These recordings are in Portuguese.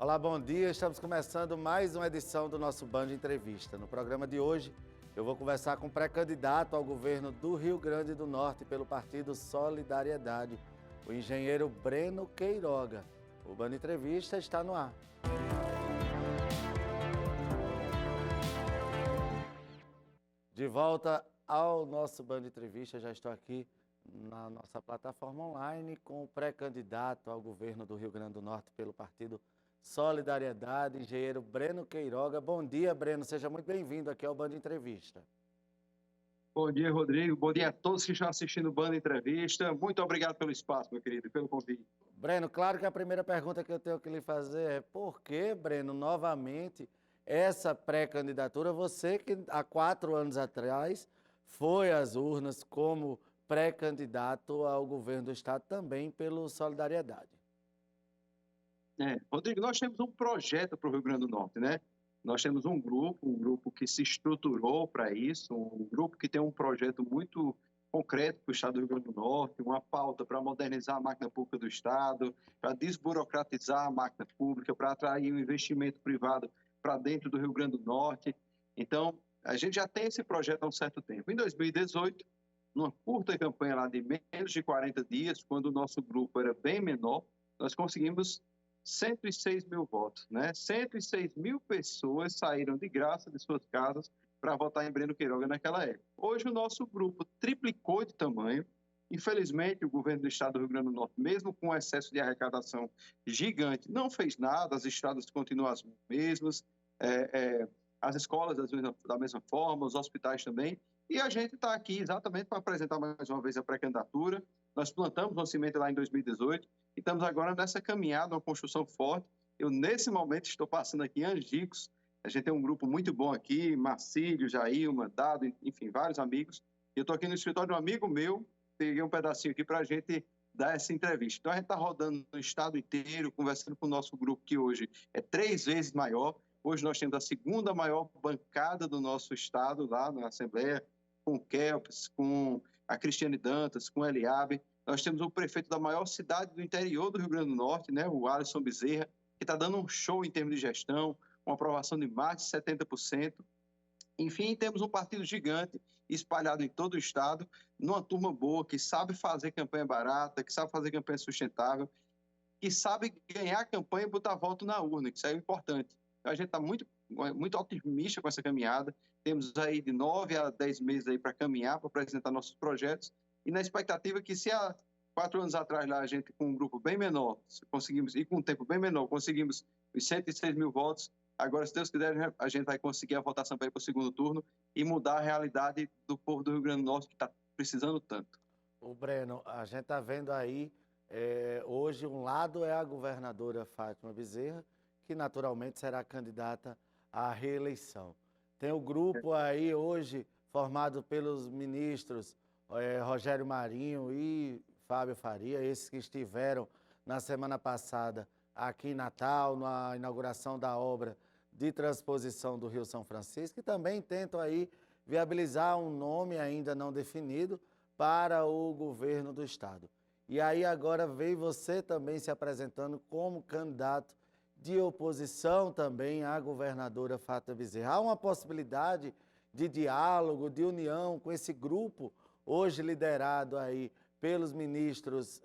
Olá, bom dia. Estamos começando mais uma edição do nosso Band Entrevista. No programa de hoje, eu vou conversar com o pré-candidato ao governo do Rio Grande do Norte pelo partido Solidariedade, o engenheiro Breno Queiroga. O Band Entrevista está no ar. De volta ao nosso Band Entrevista, já estou aqui na nossa plataforma online com o pré-candidato ao governo do Rio Grande do Norte pelo partido Solidariedade, engenheiro Breno Queiroga. Bom dia, Breno. Seja muito bem-vindo aqui ao Band Entrevista. Bom dia, Rodrigo. Bom dia a todos que estão assistindo o Band Entrevista. Muito obrigado pelo espaço, meu querido, pelo convite. Breno, claro que a primeira pergunta que eu tenho que lhe fazer é por que, Breno, novamente, essa pré-candidatura? Você que há 4 anos atrás foi às urnas como pré-candidato ao governo do Estado também pelo Solidariedade. Rodrigo, nós temos um projeto para o Rio Grande do Norte, né? Nós temos um grupo que se estruturou para isso, um grupo que tem um projeto muito concreto para o Estado do Rio Grande do Norte, uma pauta para modernizar a máquina pública do Estado, para desburocratizar a máquina pública, para atrair um investimento privado para dentro do Rio Grande do Norte. Então, a gente já tem esse projeto há um certo tempo. Em 2018, numa curta campanha lá de menos de 40 dias, quando o nosso grupo era bem menor, nós conseguimos 106 mil votos, né? 106 mil pessoas saíram de graça de suas casas para votar em Breno Queiroga naquela época. Hoje o nosso grupo triplicou de tamanho. Infelizmente, o governo do Estado do Rio Grande do Norte, mesmo com um excesso de arrecadação gigante, não fez nada, as estradas continuam as mesmas, as escolas da mesma forma, os hospitais também, e a gente está aqui exatamente para apresentar mais uma vez a pré-candidatura. Nós plantamos uma semente lá em 2018 e estamos agora nessa caminhada, uma construção forte. Eu, nesse momento, estou passando aqui em Angicos. A gente tem um grupo muito bom aqui, Marcílio, Jailma, Dado, enfim, vários amigos. Eu estou aqui no escritório de um amigo meu, peguei um pedacinho aqui para a gente dar essa entrevista. Então, a gente está rodando no estado inteiro, conversando com o nosso grupo, que hoje é 3 vezes maior. Hoje nós temos a segunda maior bancada do nosso estado, lá na Assembleia, com o Kelps, com a Cristiane Dantas, com o Eliabe. Nós temos o prefeito da maior cidade do interior do Rio Grande do Norte, né, o Alisson Bezerra, que está dando um show em termos de gestão, uma aprovação de mais de 70%. Enfim, temos um partido gigante espalhado em todo o estado, numa turma boa, que sabe fazer campanha barata, que sabe fazer campanha sustentável, que sabe ganhar a campanha e botar voto na urna, que isso é importante. Então, a gente está muito otimista com essa caminhada. Temos aí de 9 a 10 meses aí para caminhar, para apresentar nossos projetos. E na expectativa que, se há 4 anos atrás lá a gente, com um grupo bem menor, conseguimos, e com um tempo bem menor, conseguimos os 106 mil votos, agora, se Deus quiser, a gente vai conseguir a votação para ir para o segundo turno e mudar a realidade do povo do Rio Grande do Norte, que está precisando tanto. O Breno, a gente está vendo aí, hoje um lado é a governadora Fátima Bezerra, que naturalmente será candidata à reeleição. Tem o grupo aí hoje formado pelos ministros Rogério Marinho e Fábio Faria, esses que estiveram na semana passada aqui em Natal, na inauguração da obra de transposição do Rio São Francisco, e também tentam aí viabilizar um nome ainda não definido para o governo do Estado. E aí agora veio você também se apresentando como candidato de oposição também à governadora Fátima Bezerra. Há uma possibilidade de diálogo, de união com esse grupo, hoje liderado aí pelos ministros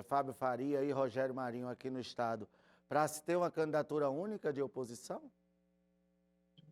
Fábio Faria e Rogério Marinho aqui no Estado, para se ter uma candidatura única de oposição?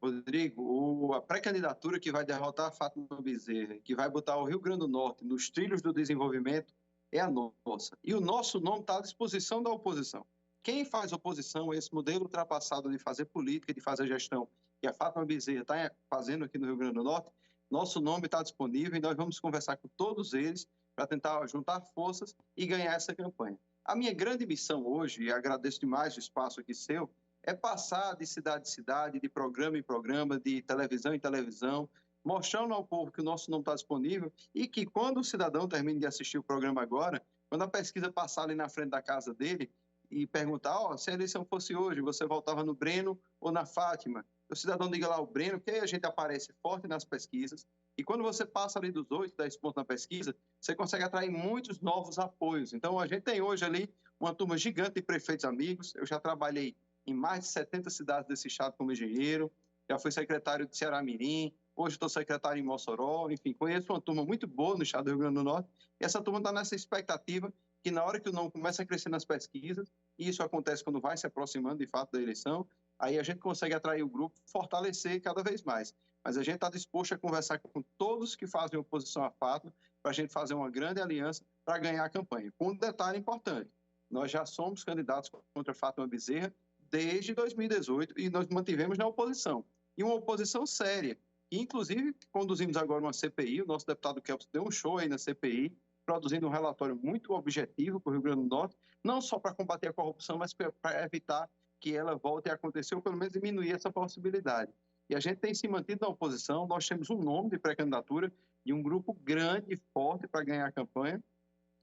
Rodrigo, a pré-candidatura que vai derrotar a Fátima Bezerra, que vai botar o Rio Grande do Norte nos trilhos do desenvolvimento, é a nossa. E o nosso nome está à disposição da oposição. Quem faz oposição a esse modelo ultrapassado de fazer política, de fazer gestão, que a Fátima Bezerra está fazendo aqui no Rio Grande do Norte, nosso nome está disponível e nós vamos conversar com todos eles para tentar juntar forças e ganhar essa campanha. A minha grande missão hoje, e agradeço demais o espaço aqui seu, é passar de cidade em cidade, de programa em programa, de televisão em televisão, mostrando ao povo que o nosso nome está disponível e que quando o cidadão termine de assistir o programa agora, quando a pesquisa passar ali na frente da casa dele e perguntar, se a eleição fosse hoje, você votava no Breno ou na Fátima? O cidadão diga lá o Breno, que aí a gente aparece forte nas pesquisas. E quando você passa ali dos 8, 10 pontos na pesquisa, você consegue atrair muitos novos apoios. Então, a gente tem hoje ali uma turma gigante de prefeitos amigos. Eu já trabalhei em mais de 70 cidades desse estado como engenheiro, já fui secretário de Ceará-Mirim, hoje estou secretário em Mossoró, enfim, conheço uma turma muito boa no estado do Rio Grande do Norte, e essa turma está nessa expectativa que na hora que o nome começa a crescer nas pesquisas, e isso acontece quando vai se aproximando de fato da eleição, aí a gente consegue atrair o grupo, fortalecer cada vez mais. Mas a gente está disposto a conversar com todos que fazem oposição à Fátima, para a gente fazer uma grande aliança para ganhar a campanha. Com um detalhe importante, nós já somos candidatos contra a Fátima Bezerra desde 2018 e nós mantivemos na oposição. E uma oposição séria. E, inclusive, conduzimos agora uma CPI, o nosso deputado Kelps deu um show aí na CPI, produzindo um relatório muito objetivo para o Rio Grande do Norte, não só para combater a corrupção, mas para evitar que ela volte a acontecer, ou pelo menos diminuir essa possibilidade. E a gente tem se mantido na oposição, nós temos um nome de pré-candidatura de um grupo grande e forte para ganhar a campanha,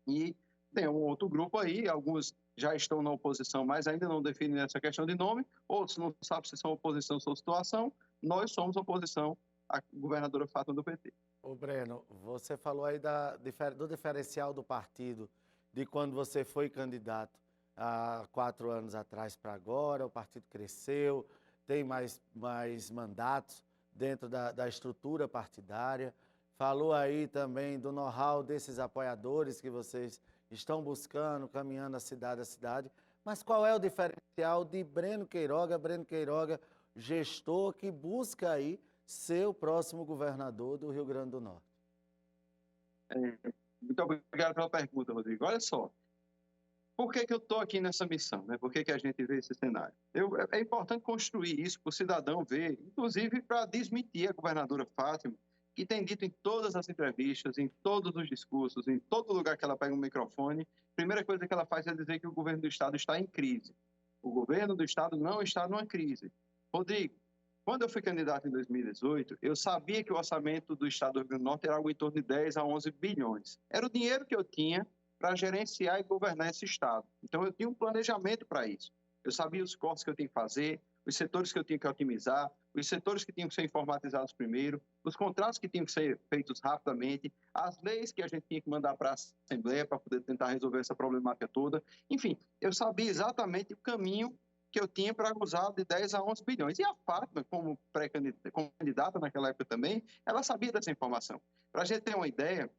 e tem um outro grupo aí, alguns já estão na oposição, mas ainda não definem essa questão de nome, outros não sabem se são oposição ou situação, nós somos oposição à governadora Fátima do PT. Ô Breno, você falou aí do diferencial do partido, de quando você foi candidato há 4 anos atrás para agora, o partido cresceu, tem mais mandatos dentro da estrutura partidária. Falou aí também do know-how desses apoiadores que vocês estão buscando, caminhando a cidade a cidade. Mas qual é o diferencial de Breno Queiroga, gestor que busca aí ser o próximo governador do Rio Grande do Norte? Muito obrigado pela pergunta, Rodrigo. Olha só, por que eu estou aqui nessa missão? Né? Por que a gente vê esse cenário? É importante construir isso para o cidadão ver, inclusive para desmentir a governadora Fátima, que tem dito em todas as entrevistas, em todos os discursos, em todo lugar que ela pega um microfone, a primeira coisa que ela faz é dizer que o governo do Estado está em crise. O governo do Estado não está numa crise. Rodrigo, quando eu fui candidato em 2018, eu sabia que o orçamento do Estado do Rio Grande do Norte era algo em torno de 10 a 11 bilhões. Era o dinheiro que eu tinha para gerenciar e governar esse Estado. Então, eu tinha um planejamento para isso. Eu sabia os cortes que eu tinha que fazer, os setores que eu tinha que otimizar, os setores que tinham que ser informatizados primeiro, os contratos que tinham que ser feitos rapidamente, as leis que a gente tinha que mandar para a Assembleia para poder tentar resolver essa problemática toda. Enfim, eu sabia exatamente o caminho que eu tinha para usar de 10 a 11 bilhões. E a Fátima, como candidata naquela época também, ela sabia dessa informação. Para a gente ter uma ideia,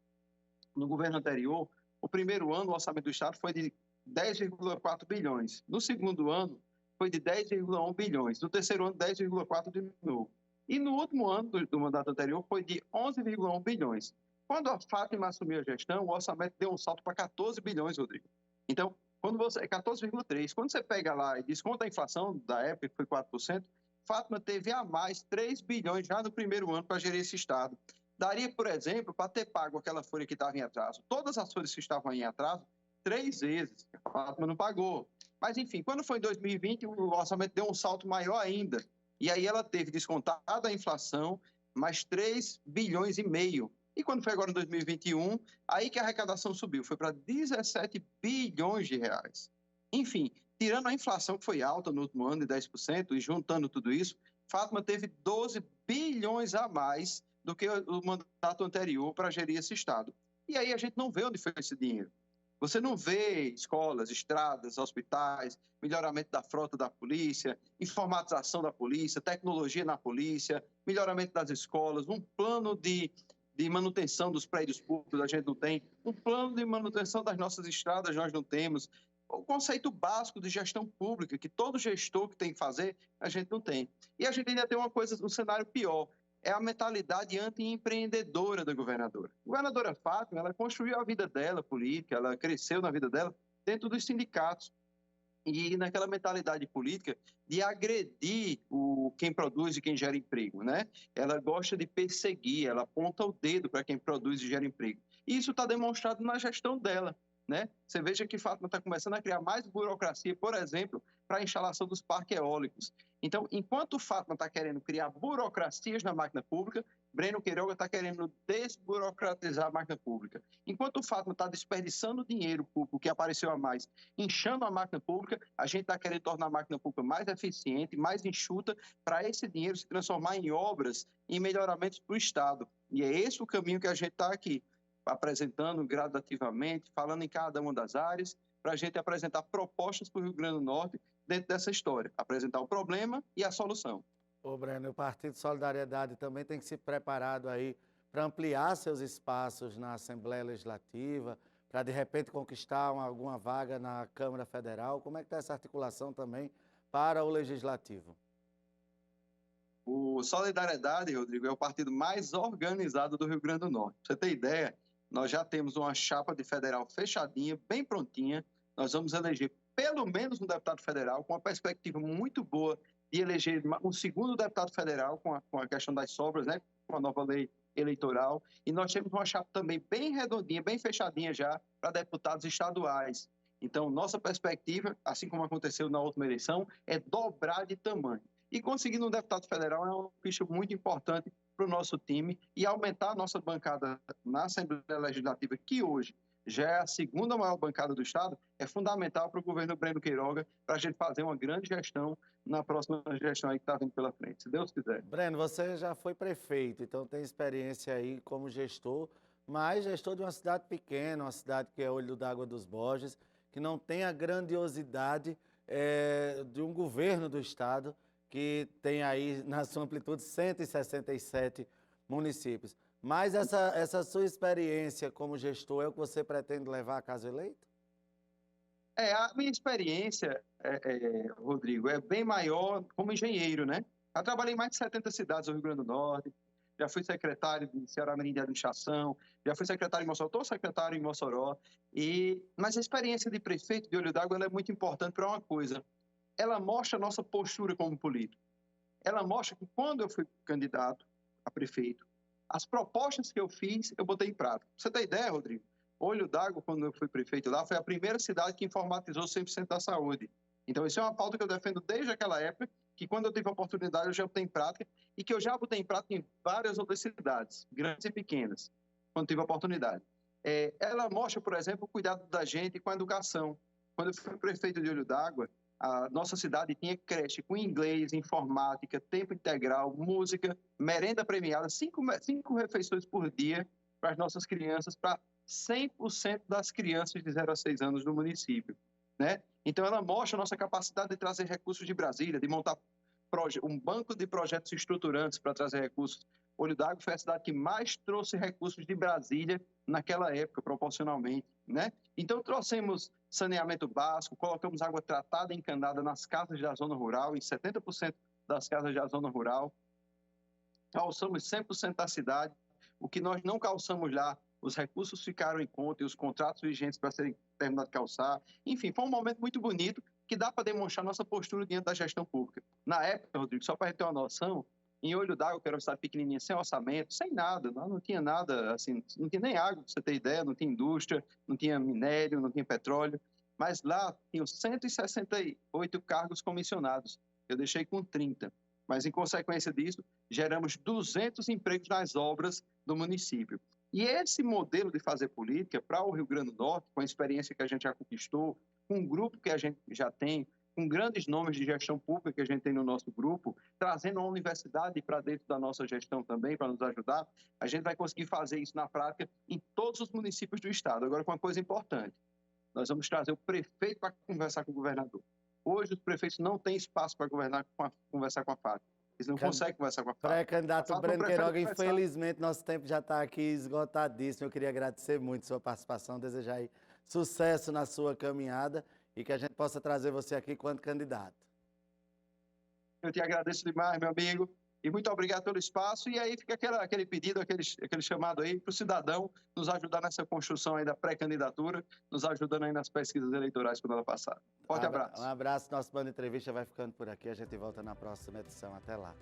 no governo anterior, o primeiro ano o orçamento do Estado foi de 10,4 bilhões. No segundo ano, foi de 10,1 bilhões. No terceiro ano, 10,4 de novo. E no último ano do mandato anterior, foi de 11,1 bilhões. Quando a Fátima assumiu a gestão, o orçamento deu um salto para 14 bilhões, Rodrigo. Então, quando você 14,3. Quando você pega lá e desconta a inflação da época, que foi 4%, Fátima teve a mais 3 bilhões já no primeiro ano para gerir esse Estado. Daria, por exemplo, para ter pago aquela folha que estava em atraso, todas as folhas que estavam em atraso, 3 vezes. A Fátima não pagou. Mas, enfim, quando foi em 2020, o orçamento deu um salto maior ainda. E aí ela teve descontada a inflação, mais 3 bilhões e meio. E quando foi agora em 2021, aí que a arrecadação subiu, foi para 17 bilhões de reais. Enfim, tirando a inflação que foi alta no último ano de 10%, e juntando tudo isso, Fátima teve 12 bilhões a mais do que o mandato anterior para gerir esse Estado. E aí a gente não vê onde foi esse dinheiro. Você não vê escolas, estradas, hospitais, melhoramento da frota da polícia, informatização da polícia, tecnologia na polícia, melhoramento das escolas, um plano de manutenção dos prédios públicos a gente não tem, um plano de manutenção das nossas estradas nós não temos, o conceito básico de gestão pública, que todo gestor que tem que fazer, a gente não tem. E a gente ainda tem uma coisa, um cenário pior, é a mentalidade anti-empreendedora da governadora. A governadora Fátima, ela construiu a vida dela política, ela cresceu na vida dela dentro dos sindicatos. E naquela mentalidade política de agredir quem produz e quem gera emprego, né? Ela gosta de perseguir, ela aponta o dedo para quem produz e gera emprego. E isso está demonstrado na gestão dela, né? Você veja que Fátima está começando a criar mais burocracia, por exemplo, para a instalação dos parques eólicos. Então, enquanto Fátima está querendo criar burocracias na máquina pública, Breno Queiroga está querendo desburocratizar a máquina pública. Enquanto o Fátima está desperdiçando dinheiro público que apareceu a mais, inchando a máquina pública, a gente está querendo tornar a máquina pública mais eficiente, mais enxuta, para esse dinheiro se transformar em obras, em melhoramentos para o Estado. E é esse o caminho que a gente está aqui, apresentando gradativamente, falando em cada uma das áreas, para a gente apresentar propostas para o Rio Grande do Norte dentro dessa história, apresentar o problema e a solução. Ô, Breno, o Partido Solidariedade também tem que se preparado aí para ampliar seus espaços na Assembleia Legislativa, para de repente conquistar alguma vaga na Câmara Federal. Como é que está essa articulação também para o Legislativo? O Solidariedade, Rodrigo, é o partido mais organizado do Rio Grande do Norte. Pra você ter ideia, nós já temos uma chapa de federal fechadinha, bem prontinha. Nós vamos eleger pelo menos um deputado federal, com uma perspectiva muito boa de eleger um segundo deputado federal com a questão das sobras, né, com a nova lei eleitoral. E nós temos uma chapa também bem redondinha, bem fechadinha já, para deputados estaduais. Então, nossa perspectiva, assim como aconteceu na última eleição, é dobrar de tamanho. E conseguindo um deputado federal é uma ficha muito importante para o nosso time e aumentar a nossa bancada na Assembleia Legislativa, que hoje já é a segunda maior bancada do Estado, é fundamental para o governo Breno Queiroga, para a gente fazer uma grande gestão na próxima gestão aí que está vindo pela frente, se Deus quiser. Breno, você já foi prefeito, então tem experiência aí como gestor, mas gestor de uma cidade pequena, uma cidade que é Olho d'Água dos Borges, que não tem a grandiosidade de um governo do Estado, que tem aí, na sua amplitude, 167 municípios. Mas essa sua experiência como gestor é o que você pretende levar caso eleito? A minha experiência, Rodrigo, é bem maior como engenheiro, né? Eu trabalhei em mais de 70 cidades do Rio Grande do Norte, já fui secretário de Ceará Mirim de Administração, já fui secretário em Mossoró, estou secretário em Mossoró, mas a experiência de prefeito de Olho d'Água é muito importante para uma coisa. Ela mostra a nossa postura como político. Ela mostra que quando eu fui candidato a prefeito, as propostas que eu fiz, eu botei em prática. Pra você ter ideia, Rodrigo? Olho d'Água, quando eu fui prefeito lá, foi a primeira cidade que informatizou 100% da saúde. Então, isso é uma pauta que eu defendo desde aquela época, que quando eu tive a oportunidade, eu já botei em prática, e que eu já botei em prática em várias outras cidades, grandes e pequenas, quando tive a oportunidade. Ela mostra, por exemplo, o cuidado da gente com a educação. Quando eu fui prefeito de Olho d'Água, a nossa cidade tinha creche com inglês, informática, tempo integral, música, merenda premiada, cinco refeições por dia para as nossas crianças, para 100% das crianças de 0 a 6 anos do município, né? Então, ela mostra a nossa capacidade de trazer recursos de Brasília, de montar um banco de projetos estruturantes para trazer recursos. Olho d'Água foi a cidade que mais trouxe recursos de Brasília naquela época, proporcionalmente, né? Então, trouxemos saneamento básico, colocamos água tratada e encanada nas casas da zona rural, em 70% das casas da zona rural. Calçamos 100% da cidade. O que nós não calçamos lá, os recursos ficaram em conta e os contratos vigentes para serem terminados de calçar. Enfim, foi um momento muito bonito que dá para demonstrar nossa postura diante da gestão pública. Na época, Rodrigo, só para a gente ter uma noção, em Olho d'Água, que era uma cidade pequenininha, sem orçamento, sem nada, não tinha nada, assim, não tinha nem água, para você ter ideia, não tinha indústria, não tinha minério, não tinha petróleo, mas lá tinham 168 cargos comissionados. Eu deixei com 30. Mas, em consequência disso, geramos 200 empregos nas obras do município. E esse modelo de fazer política para o Rio Grande do Norte, com a experiência que a gente já conquistou, com um grupo que a gente já tem, com grandes nomes de gestão pública que a gente tem no nosso grupo, trazendo a universidade para dentro da nossa gestão também, para nos ajudar, a gente vai conseguir fazer isso na prática em todos os municípios do estado. Agora, com uma coisa importante, nós vamos trazer o prefeito para conversar com o governador. Hoje, os prefeitos não têm espaço para conversar com a FAP. Eles não conseguem conversar com a FAP. Pré-candidato Breno Queiroga, infelizmente, nosso tempo já está aqui esgotadíssimo. Eu queria agradecer muito a sua participação, desejar aí sucesso na sua caminhada e que a gente possa trazer você aqui quanto candidato. Eu te agradeço demais, meu amigo, e muito obrigado pelo espaço. E aí fica aquele pedido, aquele chamado aí para o cidadão nos ajudar nessa construção aí da pré-candidatura, nos ajudando aí nas pesquisas eleitorais quando ela passar. Forte abraço. Um abraço, nosso Banda Entrevista vai ficando por aqui, a gente volta na próxima edição. Até lá.